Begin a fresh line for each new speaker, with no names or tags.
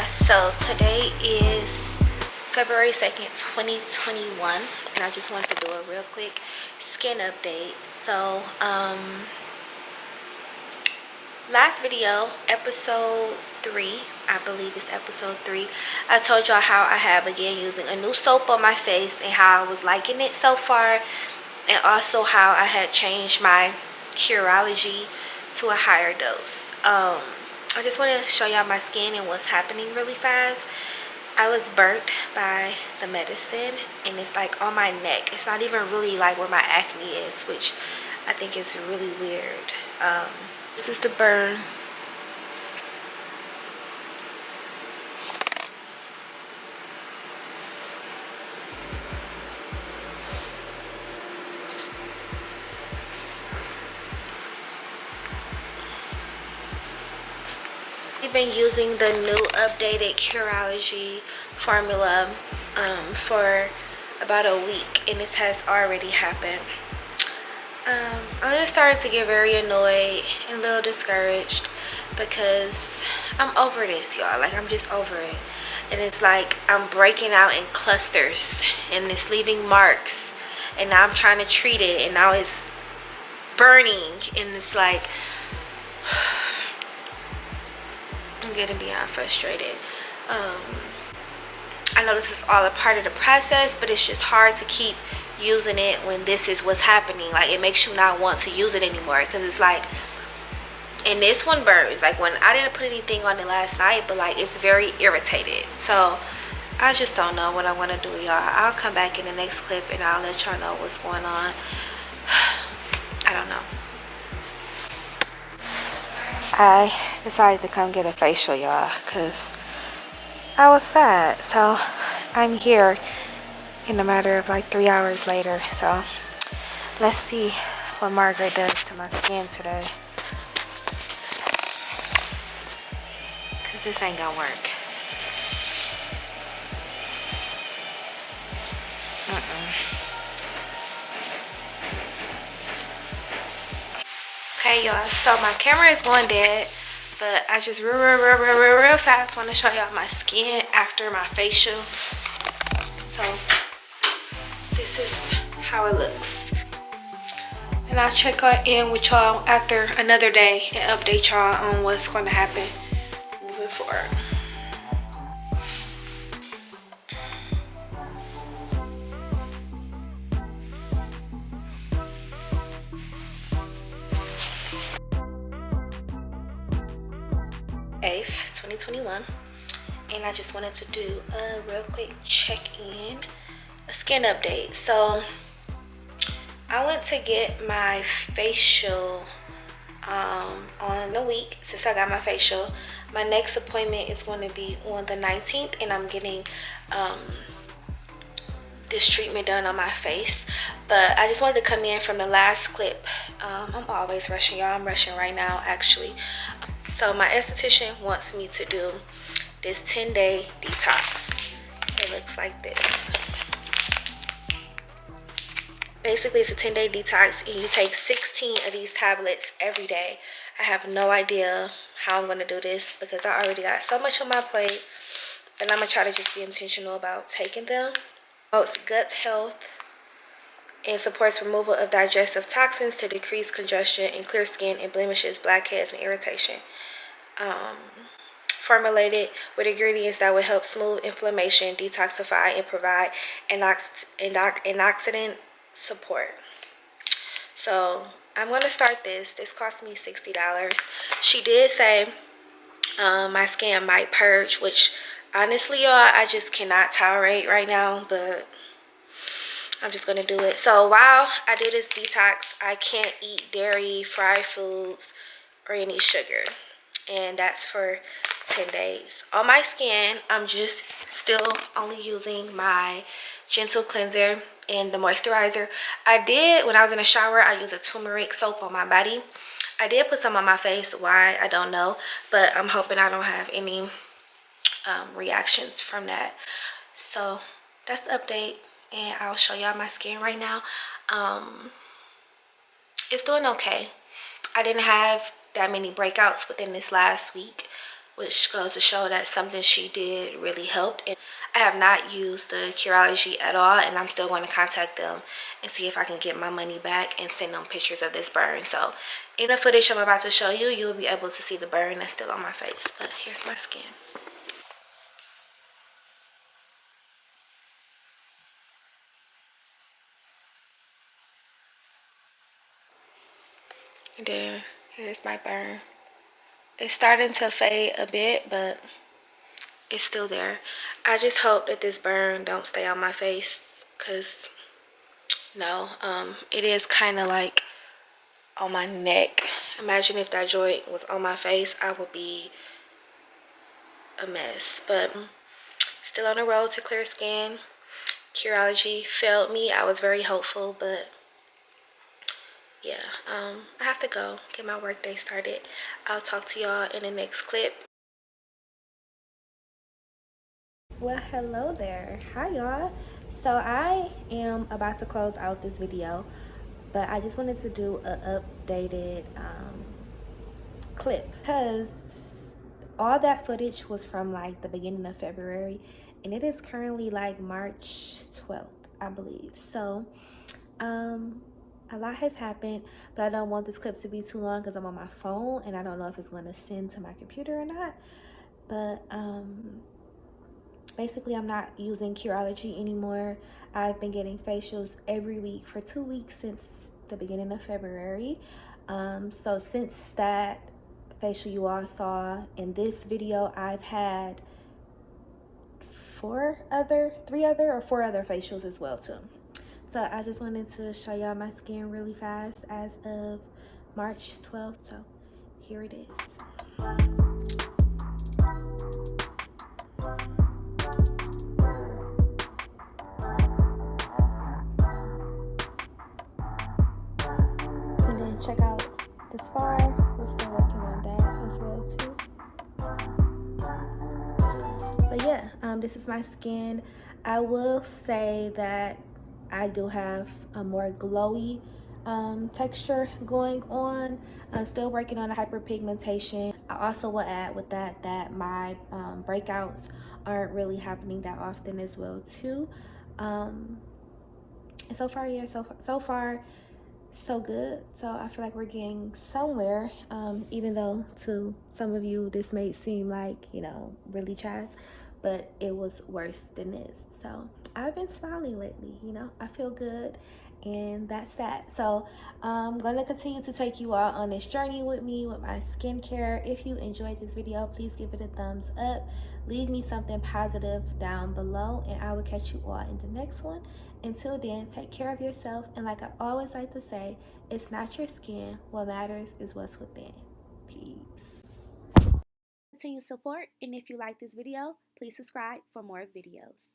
guys, so today is February 2nd, 2021, and I just wanted to do a real quick skin update. So last video, episode 3, I believe it's episode 3, I told y'all how I have began using a new soap on my face and how I was liking it so far, and also how I had changed my Curology to a higher dose. I just want to show y'all my skin and what's happening really fast. I was burnt by the medicine, and it's like on my neck. It's not even really like where my acne is, which I think is really weird. This is the burn. I've been using the new updated Curology formula for about a week, and this has already happened. I'm just starting to get very annoyed and a little discouraged because I'm over this, y'all. Like, I'm just over it. And it's like I'm breaking out in clusters and it's leaving marks, and now I'm trying to treat it, and now it's burning, and it's like I'm getting beyond frustrated. I know this is all a part of the process, but it's just hard to keep using it when this is what's happening. Like, it makes you not want to use it anymore, because it's like, and this one burns. Like, when I didn't put anything on it last night, but like it's very irritated. So I just don't know what I want to do, y'all. I'll come back in the next clip and I'll let y'all know what's going on. I don't know. I decided to come get a facial, y'all, because I was sad. So I'm here in a matter of like 3 hours later. So let's see what Margaret does to my skin today, because this ain't gonna work. Okay, y'all, so my camera is going dead, but I just real fast want to show y'all my skin after my facial. So this is how it looks, and I'll check in with y'all after another day and update y'all on what's going to happen moving forward. Eighth, 2021, and I just wanted to do a real quick check-in, a skin update. So I went to get my facial on the week. Since I got my facial, my next appointment is going to be on the 19th, and I'm getting this treatment done on my face. But I just wanted to come in from the last clip. I'm always rushing, y'all. I'm rushing right now, actually. So my esthetician wants me to do this 10-day detox. It looks like this. Basically, it's a 10-day detox, and you take 16 of these tablets every day. I have no idea how I'm going to do this because I already got so much on my plate, but I'm going to try to just be intentional about taking them. Promotes gut health and supports removal of digestive toxins to decrease congestion and clear skin and blemishes, blackheads, and irritation. Formulated with ingredients that will help smooth inflammation, detoxify, and provide antioxidant support. So I'm going to start this. This cost me $60. She did say my skin might purge, which honestly, y'all, I just cannot tolerate right now, but I'm just going to do it. So while I do this detox, I can't eat dairy, fried foods, or any sugar. And that's for 10 days. On my skin, I'm just still only using my gentle cleanser and the moisturizer. I did, when I was in the shower, I used a turmeric soap on my body. I did put some on my face. Why, I don't know. But I'm hoping I don't have any reactions from that. So that's the update, and I'll show y'all my skin right now. It's doing okay. I didn't have that many breakouts within this last week. which goes to show that something she did really helped. And I have not used the Curology at all, and I'm still going to contact them and see if I can get my money back and send them pictures of this burn. So in the footage I'm about to show you, you'll be able to see the burn that's still on my face. But here's my skin. And then here's my burn. It's starting to fade a bit, but it's still there. I just hope that this burn don't stay on my face, because no, it is kind of like on my neck. Imagine if that joint was on my face, I would be a mess. But still on the road to clear skin. Curology failed me. I was very hopeful, but yeah, I have to go get my work day started. I'll talk to y'all in the next clip. Well, hello there. Hi, y'all. So I am about to close out this video, but I just wanted to do an updated clip, because all that footage was from like the beginning of February, and it is currently like March 12th, I believe. So a lot has happened, but I don't want this clip to be too long because I'm on my phone and I don't know if it's going to send to my computer or not. But basically, I'm not using Curology anymore. I've been getting facials every week for 2 weeks since the beginning of February. So since that facial you all saw in this video, I've had 4 other facials as well too. So I just wanted to show y'all my skin really fast as of March 12th. So here it is. And then check out the scar. We're still working on that as well too. But yeah, this is my skin. I will say that I do have a more glowy texture going on. I'm still working on a hyperpigmentation. I also will add with that my breakouts aren't really happening that often as well too. And so far, yeah, so far so good. So I feel like we're getting somewhere, even though to some of you this may seem like, you know, really Chaz, but it was worse than this. So I've been smiling lately, you know, I feel good, and that's that. So I'm going to continue to take you all on this journey with me with my skincare. If you enjoyed this video, please give it a thumbs up. Leave me something positive down below, and I will catch you all in the next one. Until then, take care of yourself, and like I always like to say, it's not your skin. What matters is what's within. Peace. Continue support, and if you like this video, please subscribe for more videos.